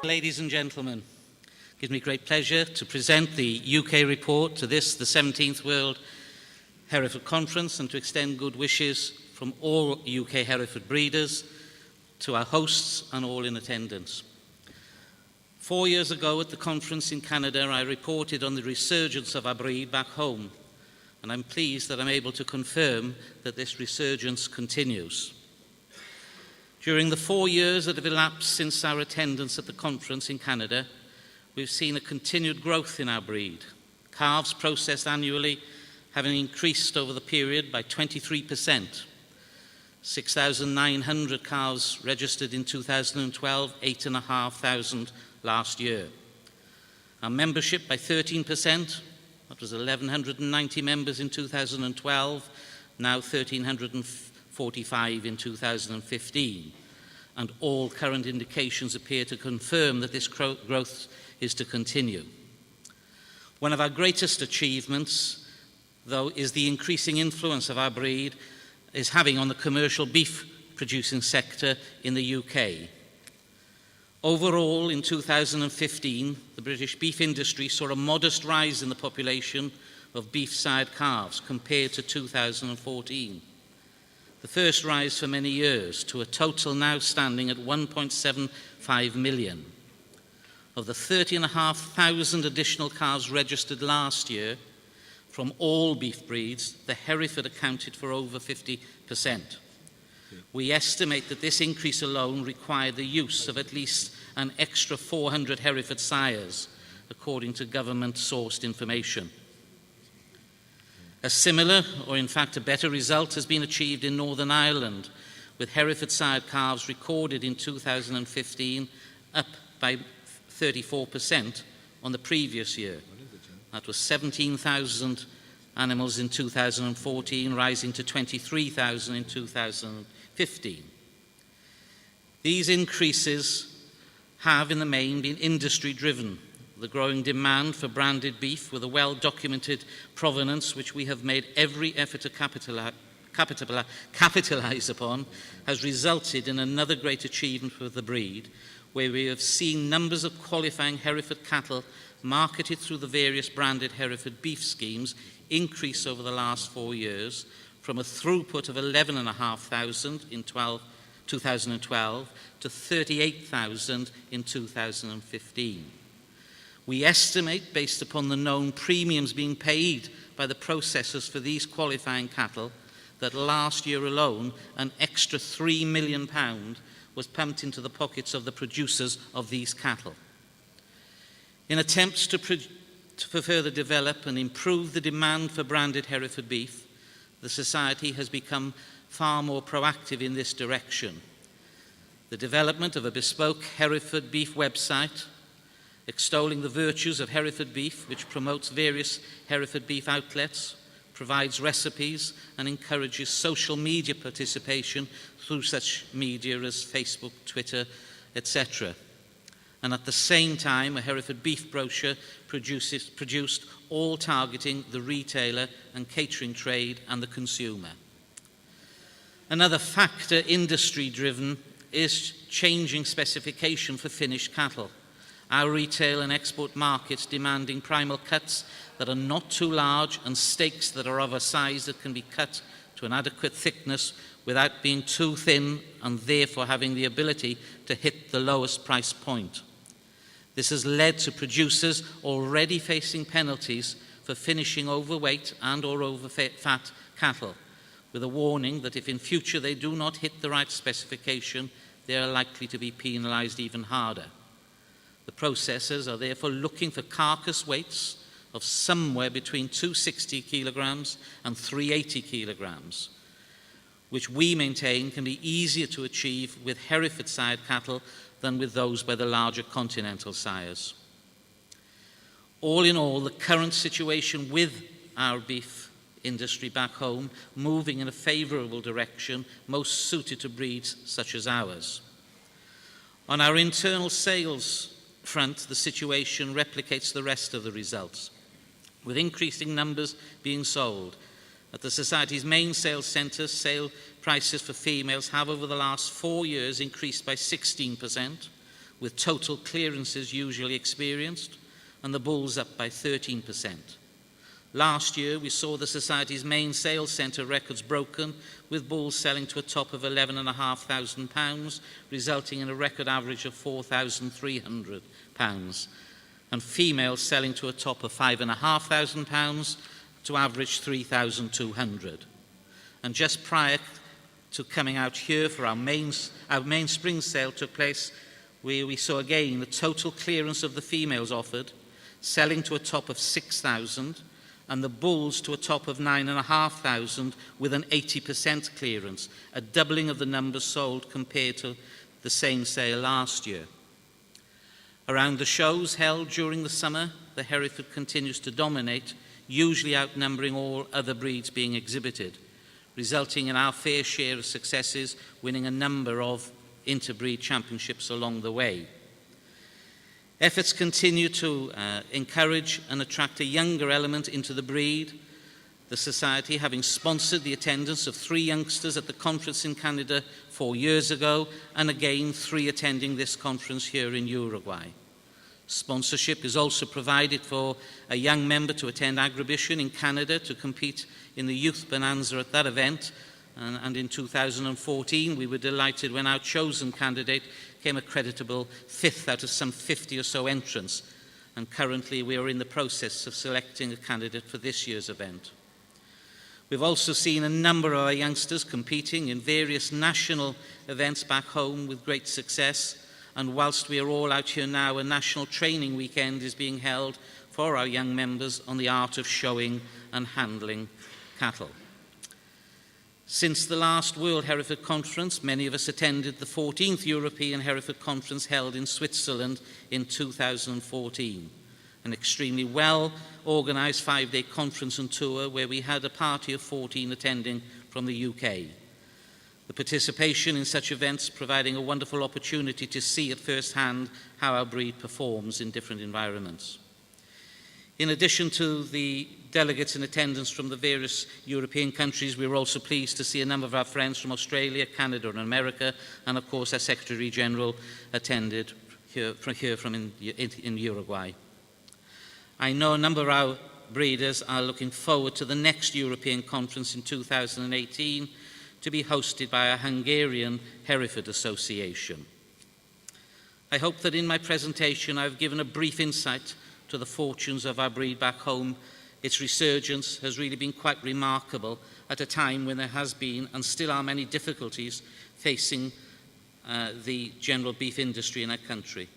Ladies and gentlemen, it gives me great pleasure to present the UK report to this, the 17th World Hereford Conference, and to extend good wishes from all UK Hereford breeders to our hosts and all in attendance. 4 years ago at the conference in Canada, I reported on the resurgence of our breed back home, and I'm pleased that I'm able to confirm that this resurgence continues. During the 4 years that have elapsed since our attendance at the conference in Canada, we've seen a continued growth in our breed. Calves processed annually having increased over the period by 23%. 6,900 calves registered in 2012, 8,500 last year. Our membership by 13%, that was 1,190 members in 2012, now 1,345 in 2015. And all current indications appear to confirm that this growth is to continue. One of our greatest achievements, though, is the increasing influence of our breed is having on the commercial beef producing sector in the UK. Overall, in 2015, the British beef industry saw a modest rise in the population of beef-side calves compared to 2014. The first rise for many years, to a total now standing at 1.75 million. Of the 30,500 additional calves registered last year from all beef breeds, the Hereford accounted for over 50%. We estimate that this increase alone required the use of at least an extra 400 Hereford sires, according to government-sourced information. A similar, or in fact a better result, has been achieved in Northern Ireland, with Hereford-sire calves recorded in 2015 up by 34% on the previous year. That was 17,000 animals in 2014, rising to 23,000 in 2015. These increases have, in the main, been industry-driven. The growing demand for branded beef with a well-documented provenance, which we have made every effort to capitalize upon, has resulted in another great achievement for the breed, where we have seen numbers of qualifying Hereford cattle marketed through the various branded Hereford beef schemes increase over the last 4 years from a throughput of 11,500 in 2012 to 38,000 in 2015. We estimate, based upon the known premiums being paid by the processors for these qualifying cattle, that last year alone an extra £3 million was pumped into the pockets of the producers of these cattle. In attempts to further develop and improve the demand for branded Hereford beef, the Society has become far more proactive in this direction. The development of a bespoke Hereford beef website, extolling the virtues of Hereford beef, which promotes various Hereford beef outlets, provides recipes, and encourages social media participation through such media as Facebook, Twitter, etc. And at the same time, a Hereford beef brochure produced, all targeting the retailer and catering trade and the consumer. Another factor, industry-driven, is changing specification for finished cattle. Our retail and export markets demanding primal cuts that are not too large and steaks that are of a size that can be cut to an adequate thickness without being too thin and therefore having the ability to hit the lowest price point. This has led to producers already facing penalties for finishing overweight and or overfat cattle, with a warning that if in future they do not hit the right specification, they are likely to be penalised even harder. The processors are therefore looking for carcass weights of somewhere between 260 kilograms and 380 kilograms, which we maintain can be easier to achieve with Hereford-side cattle than with those by the larger continental sires. All in all, the current situation with our beef industry back home moving in a favourable direction, most suited to breeds such as ours. On our internal sales front, the situation replicates the rest of the results, with increasing numbers being sold. At the Society's main sales centres, sale prices for females have over the last 4 years increased by 16%, with total clearances usually experienced, and the bulls up by 13%. Last year, we saw the Society's main sales centre records broken, with bulls selling to a top of £11,500, resulting in a record average of £4,300, and females selling to a top of £5,500 to average £3,200. And just prior to coming out here for our main spring sale took place, where we saw again the total clearance of the females offered, selling to a top of £6,000, and the bulls to a top of £9,500 with an 80% clearance, a doubling of the numbers sold compared to the same sale last year. Around the shows held during the summer, the Hereford continues to dominate, usually outnumbering all other breeds being exhibited, resulting in our fair share of successes, winning a number of interbreed championships along the way. Efforts continue to encourage and attract a younger element into the breed, the Society having sponsored the attendance of 3 youngsters at the conference in Canada 4 years ago, and again 3 attending this conference here in Uruguay. Sponsorship is also provided for a young member to attend Agribition in Canada to compete in the Youth Bonanza at that event, and in 2014 we were delighted when our chosen candidate came a creditable 5th out of some 50 or so entrants, and currently we are in the process of selecting a candidate for this year's event. We've also seen a number of our youngsters competing in various national events back home with great success, and whilst we are all out here now, a national training weekend is being held for our young members on the art of showing and handling cattle. Since the last World Hereford Conference, many of us attended the 14th European Hereford Conference held in Switzerland in 2014, an extremely well-organised 5-day conference and tour where we had a party of 14 attending from the UK. The participation in such events providing a wonderful opportunity to see at first hand how our breed performs in different environments. In addition to the delegates in attendance from the various European countries, we were also pleased to see a number of our friends from Australia, Canada and America, and of course our Secretary General attended from Uruguay. I know a number of our breeders are looking forward to the next European conference in 2018 to be hosted by our Hungarian Hereford Association. I hope that in my presentation I've given a brief insight to the fortunes of our breed back home. Its resurgence has really been quite remarkable at a time when there has been and still are many difficulties facing the general beef industry in our country.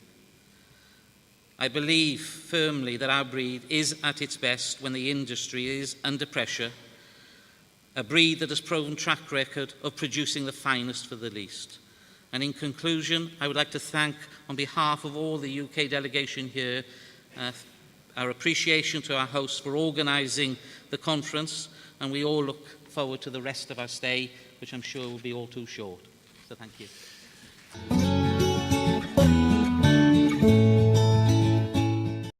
I believe firmly that our breed is at its best when the industry is under pressure, a breed that has proven track record of producing the finest for the least. And in conclusion, I would like to thank, on behalf of all the UK delegation here, our appreciation to our hosts for organising the conference, and we all look forward to the rest of our stay, which I'm sure will be all too short. So thank you.